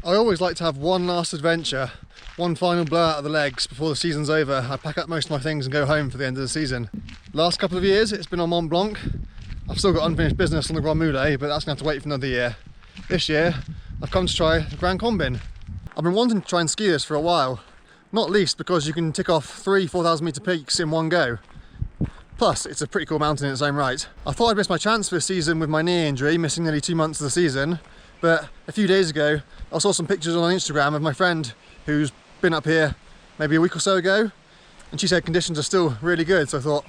I always like to have one last adventure, one final blowout of the legs before the season's over. I pack up most of my things and go home for the end of the season. Last couple of years it's been on Mont Blanc. I've still got unfinished business on the Grand Combin, but that's going to have to wait for another year. This year I've come to try the Grand Combin. I've been wanting to try and ski this for a while, not least because you can tick off 4,000 metre peaks in one go. Plus, it's a pretty cool mountain in its own right. I thought I'd miss my chance for this season with my knee injury, missing nearly 2 months of the season, but a few days ago I saw some pictures on Instagram of my friend who's been up here maybe a week or so ago, and she said conditions are still really good, so I thought,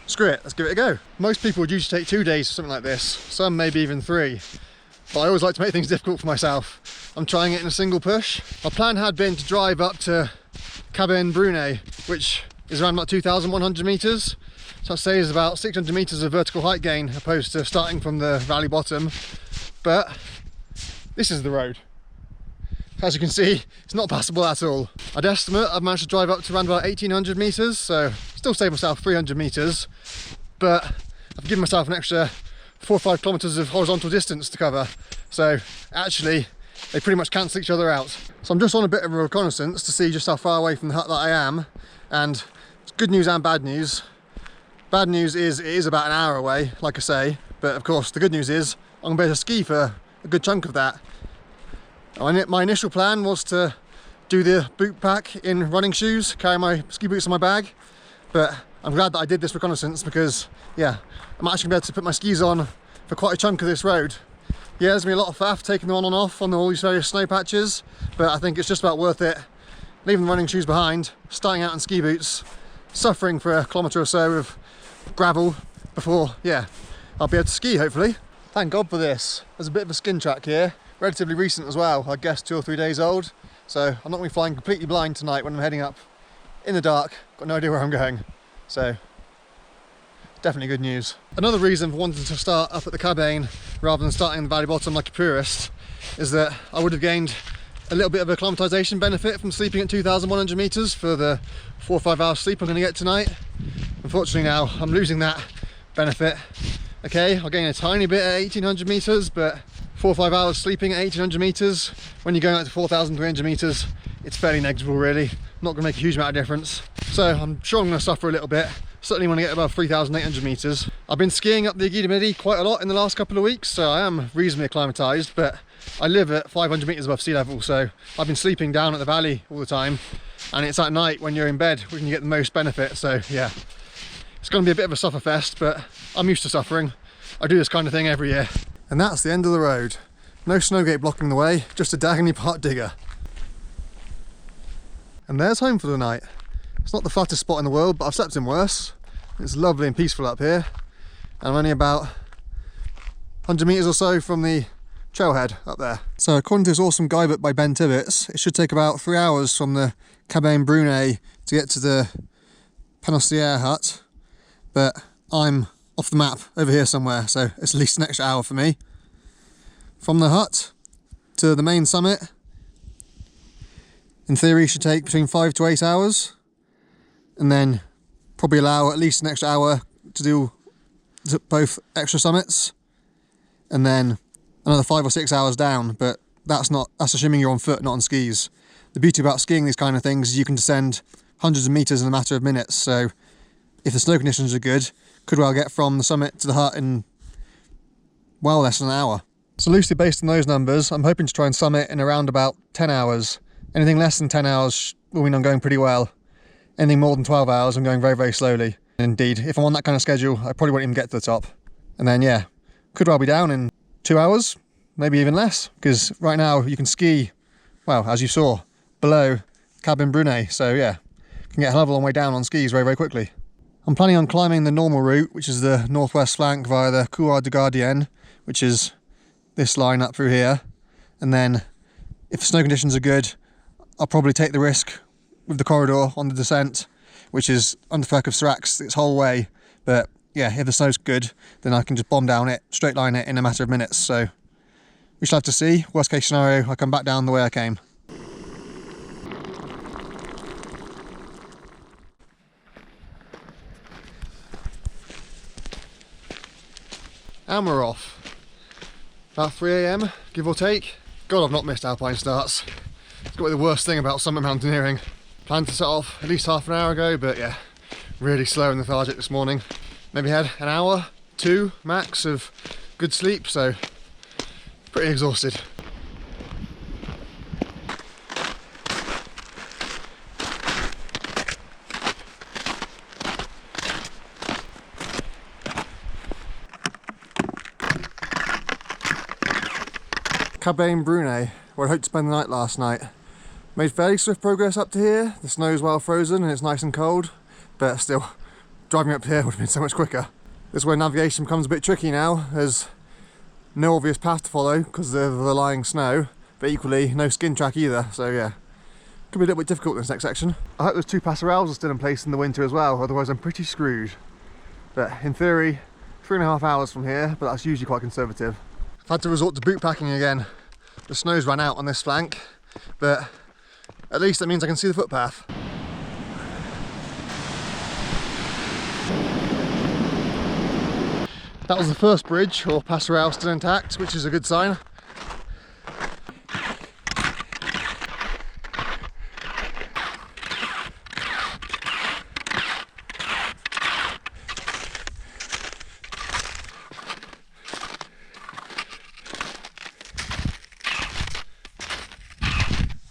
screw it, let's give it a go. Most people would usually take 2 days for something like this, some maybe even 3, but I always like to make things difficult for myself. I'm trying it in a single push. My plan had been to drive up to Cabane Brunet, which is around about 2,100 metres. So I'd say is about 600 metres of vertical height gain opposed to starting from the valley bottom. But this is the road. As you can see, it's not passable at all. I'd estimate I've managed to drive up to around about 1,800 metres, so still save myself 300 metres, but I've given myself an extra 4 or 5 kilometres of horizontal distance to cover. So actually, they pretty much cancel each other out. So I'm just on a bit of a reconnaissance to see just how far away from the hut that I am, and it's good news and bad news. Bad news is it is about an hour away, like I say, but of course the good news is I'm going to be able to ski for a good chunk of that. My initial plan was to do the boot pack in running shoes, carry my ski boots in my bag, but I'm glad that I did this reconnaissance because, yeah, I'm actually going to be able to put my skis on for quite a chunk of this road. Yeah, there's going to be a lot of faff taking them on and off on all these various snow patches, but I think it's just about worth it. Leaving the running shoes behind, starting out in ski boots, suffering for a kilometre or so of gravel before, yeah, I'll be able to ski hopefully. Thank God for this. There's a bit of a skin track here, relatively recent as well, I guess 2 or 3 days old, so I'm not going to be flying completely blind tonight when I'm heading up in the dark, got no idea where I'm going, so definitely good news. Another reason for wanting to start up at the Cabane rather than starting in the valley bottom like a purist is that I would have gained a little bit of acclimatisation benefit from sleeping at 2,100 metres for the 4 or 5 hours sleep I'm going to get tonight. Unfortunately now I'm losing that benefit. Okay, I'll gain a tiny bit at 1,800 metres, but 4 or 5 hours sleeping at 1,800 metres, when you're going out to 4,300 metres, it's fairly negligible really. Not going to make a huge amount of difference. So I'm sure I'm going to suffer a little bit. Certainly want to get above 3,800 metres. I've been skiing up the Itinerary quite a lot in the last couple of weeks, so I am reasonably acclimatised, but I live at 500 metres above sea level, so I've been sleeping down at the valley all the time, and it's at night when you're in bed when you get the most benefit, so yeah. It's going to be a bit of a sufferfest, but I'm used to suffering. I do this kind of thing every year. And that's the end of the road. No snowgate blocking the way, just a daggony part digger. And there's home for the night. It's not the flattest spot in the world, but I've slept in worse. It's lovely and peaceful up here. And I'm only about 100 metres or so from the trailhead up there. So according to this awesome guidebook by Ben Tibbets, it should take about 3 hours from the Cabane Brunet to get to the Panossiere hut. But I'm off the map over here somewhere, so it's at least an extra hour for me. From the hut to the main summit, in theory should take between 5 to 8 hours, and then probably allow at least an extra hour to do both extra summits, and then another 5 or 6 hours down, but that's assuming you're on foot, not on skis. The beauty about skiing these kind of things is you can descend hundreds of meters in a matter of minutes, so if the snow conditions are good, could well get from the summit to the hut in well less than an hour. So loosely based on those numbers, I'm hoping to try and summit in around about 10 hours. Anything less than 10 hours will mean I'm going pretty well. Anything more than 12 hours, I'm going very, very slowly. Indeed, if I'm on that kind of schedule, I probably won't even get to the top. And then, yeah, could well be down in 2 hours, maybe even less, because right now you can ski, well, as you saw, below Cabane Brunet, so yeah, can get a hell of a long way down on skis very, very quickly. I'm planning on climbing the normal route, which is the northwest flank via the Couloir du Gardien, which is this line up through here, and then if the snow conditions are good, I'll probably take the risk with the corridor on the descent, which is under Firk of Seracs its whole way, but yeah, if the snow's good, then I can just bomb down it, straight line it in a matter of minutes, so we shall have to see. Worst case scenario, I come back down the way I came. And we're off. About 3 AM, give or take. God, I've not missed alpine starts. It's got to be the worst thing about summit mountaineering. Planned to set off at least half an hour ago, but yeah, really slow and lethargic this morning. Maybe had an hour, 2 max of good sleep, so pretty exhausted. Cabane, Brunet, where I hoped to spend the night last night. Made fairly swift progress up to here. The snow's well frozen and it's nice and cold, but still, driving up here would have been so much quicker. This is where navigation becomes a bit tricky now. There's no obvious path to follow because of the lying snow, but equally no skin track either, so yeah. Could be a little bit difficult in this next section. I hope those 2 passerelles are still in place in the winter as well, otherwise I'm pretty screwed. But in theory, 3.5 hours from here, but that's usually quite conservative. I've had to resort to boot packing again. The snow's run out on this flank, but at least that means I can see the footpath. That was the first bridge, or passerelle, still intact, which is a good sign.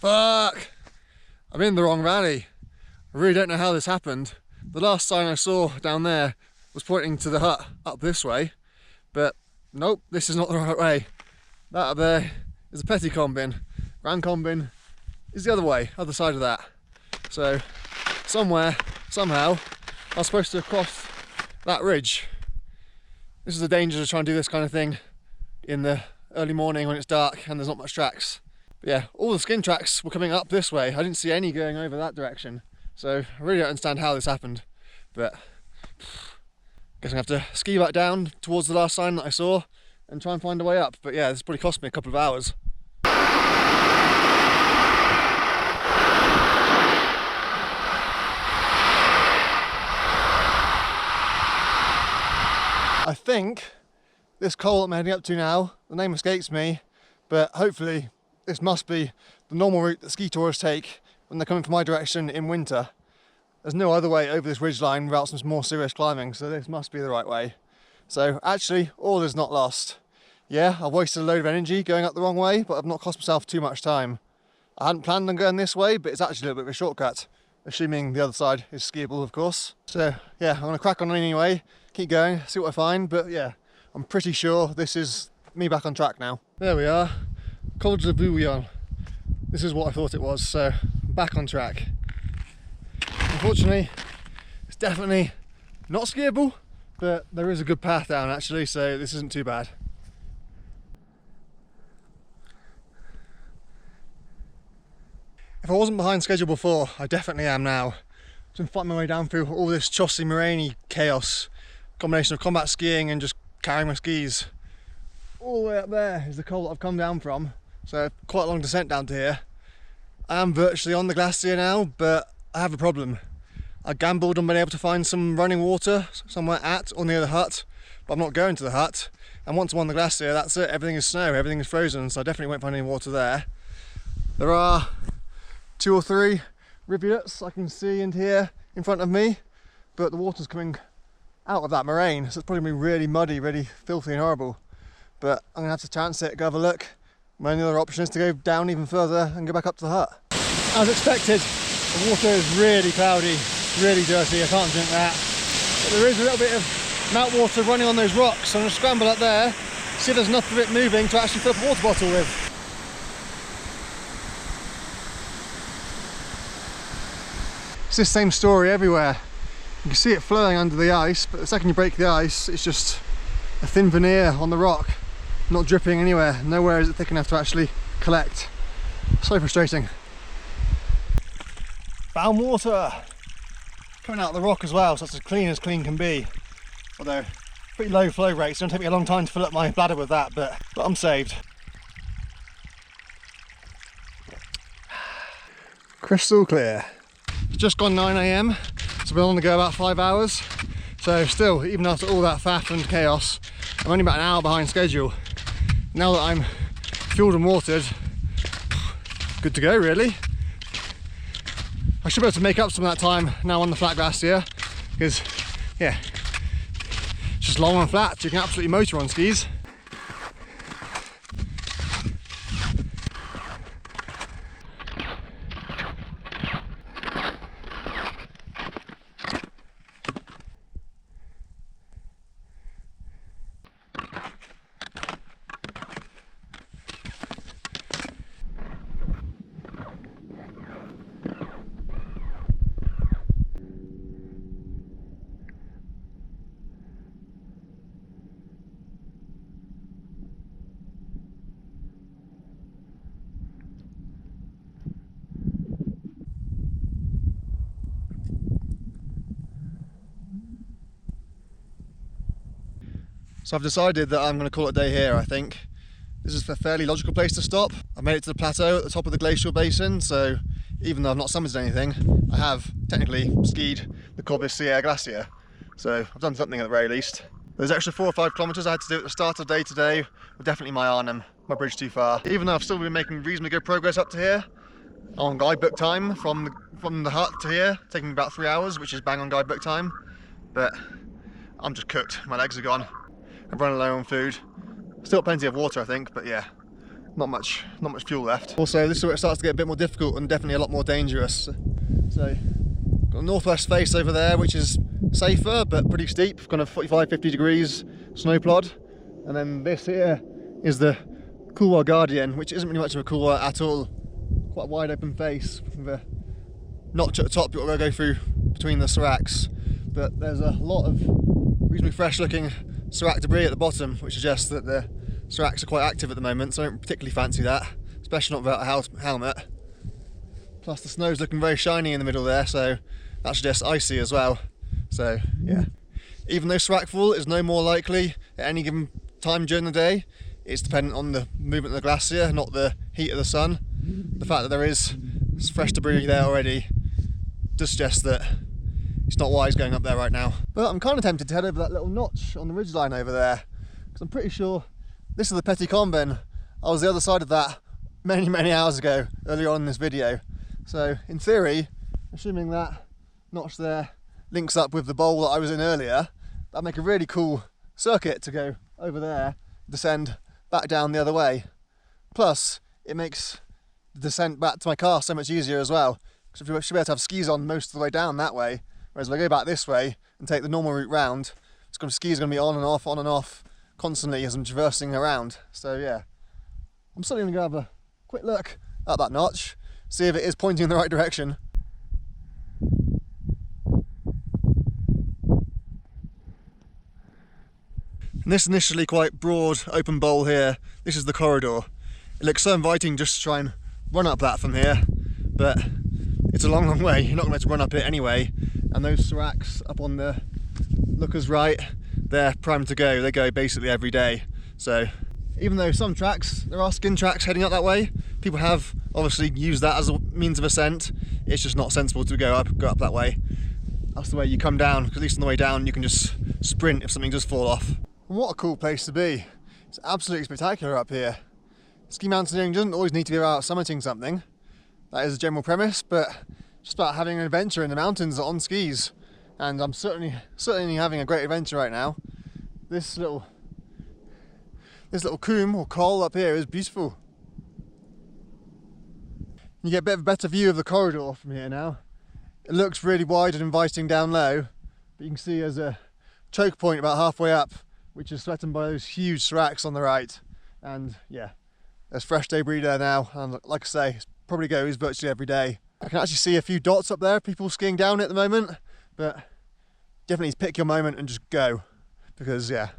Fuck! I'm in the wrong valley. I really don't know how this happened. The last sign I saw down there was pointing to the hut up this way, but nope, this is not the right way. That up there is the Petit Combin. Grand Combin is the other way, other side of that. So somewhere, somehow, I was supposed to cross that ridge. This is the danger of trying to do this kind of thing in the early morning when it's dark and there's not much tracks. But yeah, all the skin tracks were coming up this way. I didn't see any going over that direction. So I really don't understand how this happened. But guess I'm gonna have to ski back down towards the last sign that I saw and try and find a way up. But yeah, this probably cost me a couple of hours. I think this col I'm heading up to now, the name escapes me, but hopefully this must be the normal route that ski tourists take when they're coming from my direction in winter. There's no other way over this ridgeline without some more serious climbing, so this must be the right way. So actually, all is not lost. Yeah, I've wasted a load of energy going up the wrong way, but I've not cost myself too much time. I hadn't planned on going this way, but it's actually a little bit of a shortcut, assuming the other side is skiable, of course. So yeah, I'm gonna crack on anyway, keep going, see what I find, but yeah, I'm pretty sure this is me back on track now. There we are. Col de Bouillon. This is what I thought it was, so I'm back on track. Unfortunately, it's definitely not skiable, but there is a good path down actually, so this isn't too bad. If I wasn't behind schedule before, I definitely am now. I've been fighting my way down through all this chossy moraine chaos, combination of combat skiing and just carrying my skis. All the way up there is the col that I've come down from. So quite a long descent down to here. I am virtually on the Glacier now, but I have a problem. I gambled on being able to find some running water somewhere at or near the hut, but I'm not going to the hut. And once I'm on the Glacier, that's it. Everything is snow, everything is frozen, so I definitely won't find any water there. There are 2 or 3 rivulets I can see in here in front of me, but the water's coming out of that moraine, so it's probably going to be really muddy, really filthy and horrible. But I'm going to have to chance it, go have a look. My only other option is to go down even further and go back up to the hut. As expected, the water is really cloudy, really dirty, I can't drink that. But there is a little bit of meltwater running on those rocks, so I'm going to scramble up there, see if there's enough of it moving to actually fill up a water bottle with. It's the same story everywhere. You can see it flowing under the ice, but the second you break the ice, it's just a thin veneer on the rock, not dripping anywhere. Nowhere is it thick enough to actually collect. So frustrating. Found water! Coming out of the rock as well, so it's as clean can be. Although, pretty low flow rate, so it's going to take me a long time to fill up my bladder with that, but I'm saved. Crystal clear. It's just gone 9 AM, so we're on to go about 5 hours. So still, even after all that faff and chaos, I'm only about an hour behind schedule. Now that I'm fueled and watered, good to go really. I should be able to make up some of that time now on the flat Glacier, because yeah, it's just long and flat, so you can absolutely motor on skis. So I've decided that I'm going to call it a day here, I think. This is a fairly logical place to stop. I made it to the plateau at the top of the glacial basin, so even though I've not summited anything, I have technically skied the Corbassiere Glacier. So I've done something at the very least. Those extra 4 or 5 kilometres I had to do at the start of the day today were definitely my Arnhem, my bridge too far. Even though I've still been making reasonably good progress up to here, on guidebook time from the hut to here, taking me about 3 hours, which is bang on guidebook time. But I'm just cooked, my legs are gone. I've run low on food. Still plenty of water, I think, but yeah, not much fuel left. Also, this is where it starts to get a bit more difficult and definitely a lot more dangerous. So, got a northwest face over there, which is safer but pretty steep, kind of 45-50 degrees snow plod. And then this here is the couloir Guardian, which isn't really much of a couloir at all. Quite a wide open face with a notch at the top you've got to go through between the seracs. But there's a lot of reasonably fresh looking serac debris at the bottom, which suggests that the seracs are quite active at the moment, so I don't particularly fancy that, especially not without a helmet. Plus the snow's looking very shiny in the middle there, so that suggests icy as well. So yeah, even though serac fall is no more likely at any given time during the day, it's dependent on the movement of the glacier, not the heat of the sun. The fact that there is fresh debris there already does suggest that it's not wise going up there right now. But I'm kind of tempted to head over that little notch on the ridgeline over there, because I'm pretty sure this is the Petit Combin. I was the other side of that many hours ago, earlier on in this video. So in theory, assuming that notch there links up with the bowl that I was in earlier, that'd make a really cool circuit to go over there, descend back down the other way. Plus, it makes the descent back to my car so much easier as well, because I should be able to have skis on most of the way down that way. Whereas if I go back this way and take the normal route round, skis are going to be on and off constantly as I'm traversing around. So yeah, I'm certainly going to have a quick look at that notch, see if it is pointing in the right direction. And this initially quite broad open bowl here, this is the corridor. It looks so inviting just to try and run up that from here, but it's a long way, you're not going to be able to run up it anyway. And those seracs up on the looker's right, they're primed to go. They go basically every day. So even though some tracks, there are skin tracks heading up that way, people have obviously used that as a means of ascent. It's just not sensible to go up that way. That's the way you come down, because at least on the way down you can just sprint if something does fall off. And what a cool place to be. It's absolutely spectacular up here. Ski mountaineering doesn't always need to be about summiting something. That is a general premise, but just about having an adventure in the mountains on skis, and I'm certainly having a great adventure right now. This little coombe or col up here is beautiful. You get a bit of a better view of the corridor from here now. It looks really wide and inviting down low, but you can see there's a choke point about halfway up, which is threatened by those huge seracs on the right. And yeah, there's fresh debris there now, and like I say, it probably goes virtually every day. I can actually see a few dots up there, people skiing down at the moment, but definitely pick your moment and just go, because yeah,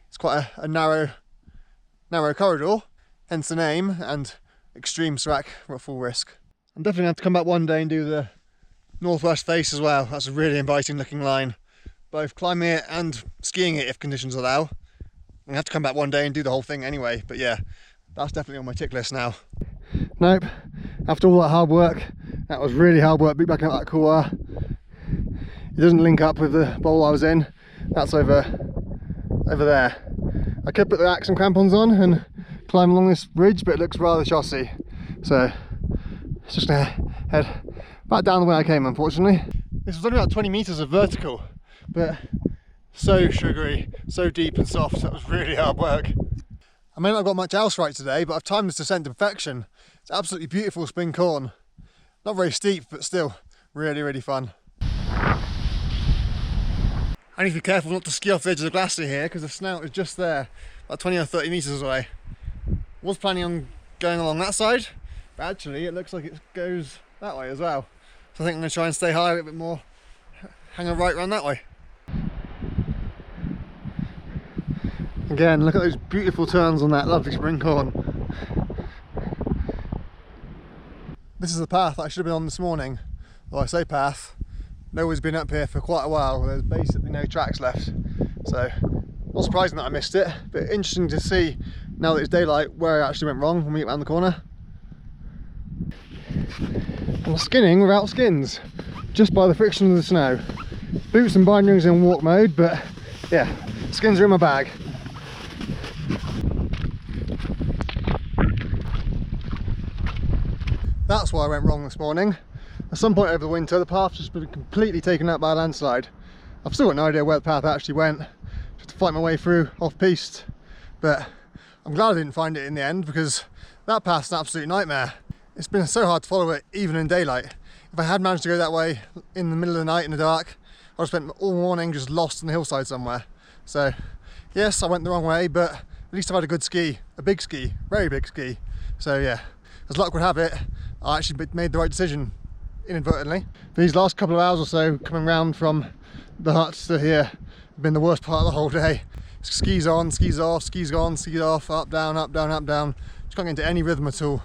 it's quite a narrow corridor, hence the name, and extreme serac full risk. I'm definitely going to have to come back one day and do the northwest face as well. That's a really inviting looking line, both climbing it and skiing it if conditions allow. I'm going to have to come back one day and do the whole thing anyway, but yeah, that's definitely on my tick list now. Nope, after all that hard work, that was really hard work, back out that couloir. It doesn't link up with the bowl I was in, that's over there. I could put the axe and crampons on and climb along this ridge, but it looks rather chossy. So it's just gonna head back down the way I came, unfortunately. This was only about 20 meters of vertical, but so sugary, so deep and soft. That was really hard work. I may not have got much else right today, but I've timed this descent to perfection. It's absolutely beautiful spring corn. Not very steep, but still really, really fun. I need to be careful not to ski off the edge of the glacier here because the snout is just there, about 20 or 30 meters away. Was planning on going along that side, but actually it looks like it goes that way as well. So I think I'm going to try and stay high a bit more, hang a right round that way. Again, look at those beautiful turns on that lovely spring corn. This is the path that I should have been on this morning. Well, I say path, nobody's been up here for quite a while. There's basically no tracks left. So, not surprising that I missed it, but interesting to see now that it's daylight where I actually went wrong when we get around the corner. I'm skinning without skins, just by the friction of the snow. Boots and bindings in walk mode, but yeah, skins are in my bag. That's why I went wrong this morning. At some point over the winter, the path's just been completely taken out by a landslide. I've still got no idea where the path actually went, just to fight my way through off-piste. But I'm glad I didn't find it in the end, because that path's an absolute nightmare. It's been so hard to follow it, even in daylight. If I had managed to go that way in the middle of the night in the dark, I'd have spent all morning just lost on the hillside somewhere. So, yes, I went the wrong way, but at least I've had a good ski, a big ski, very big ski. So yeah, as luck would have it, I actually made the right decision, inadvertently. These last couple of hours or so, coming round from the hut to here, have been the worst part of the whole day. Skis on, skis off, skis on, skis off, up, down, up, down, up, down. Just can't get into any rhythm at all.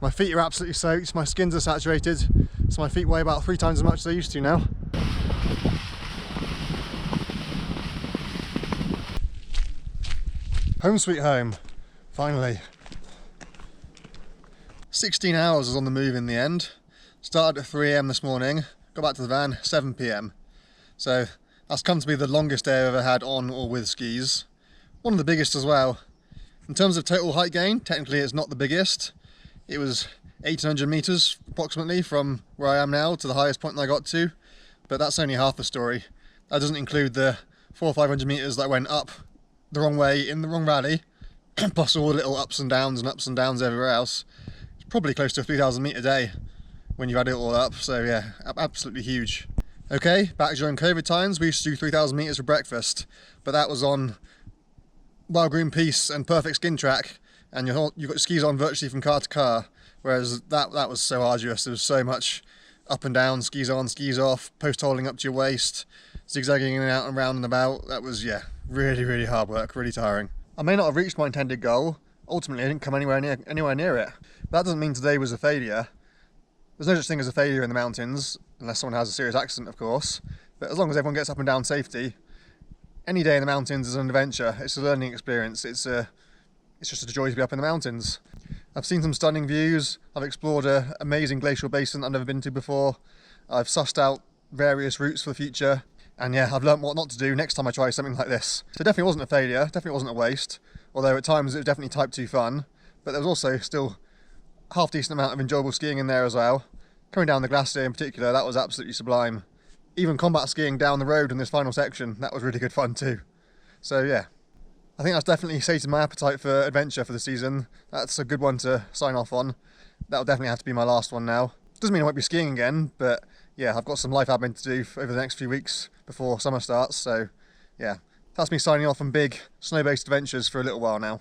My feet are absolutely soaked, my skins are saturated, so my feet weigh about 3 times as much as they used to now. Home sweet home, finally. 16 hours was on the move in the end. Started at 3 AM this morning, got back to the van 7 PM. So that's come to be the longest day I've ever had on or with skis. One of the biggest as well. In terms of total height gain, technically it's not the biggest. It was 1800 meters approximately from where I am now to the highest point that I got to, but that's only half the story. That doesn't include the 400 or 500 meters that I went up the wrong way in the wrong valley, plus all the little ups and downs everywhere else. Probably close to a 3,000 metre day when you add it all up, so yeah, absolutely huge. Okay, back during COVID times, we used to do 3,000 metres for breakfast, but that was on wild green piste and perfect skin track, and you got your skis on virtually from car to car, whereas that was so arduous. There was so much up and down, skis on, skis off, post holding up to your waist, zigzagging in and out and round and about. That was, yeah, really, really hard work, really tiring. I may not have reached my intended goal. Ultimately, I didn't come anywhere near it. But that doesn't mean today was a failure. There's no such thing as a failure in the mountains, unless someone has a serious accident, of course. But as long as everyone gets up and down safety, any day in the mountains is an adventure. It's a learning experience. It's just a joy to be up in the mountains. I've seen some stunning views. I've explored an amazing glacial basin I've never been to before. I've sussed out various routes for the future. And yeah, I've learnt what not to do next time I try something like this. So it definitely wasn't a failure, definitely wasn't a waste. Although at times it was definitely type 2 fun. But there was also still half decent amount of enjoyable skiing in there as well. Coming down the Glacier in particular, that was absolutely sublime. Even combat skiing down the road in this final section, that was really good fun too. So yeah, I think that's definitely sated my appetite for adventure for the season. That's a good one to sign off on. That'll definitely have to be my last one now. Doesn't mean I won't be skiing again, but yeah, I've got some life admin to do over the next few weeks before summer starts, so yeah. That's me signing off on big snow-based adventures for a little while now.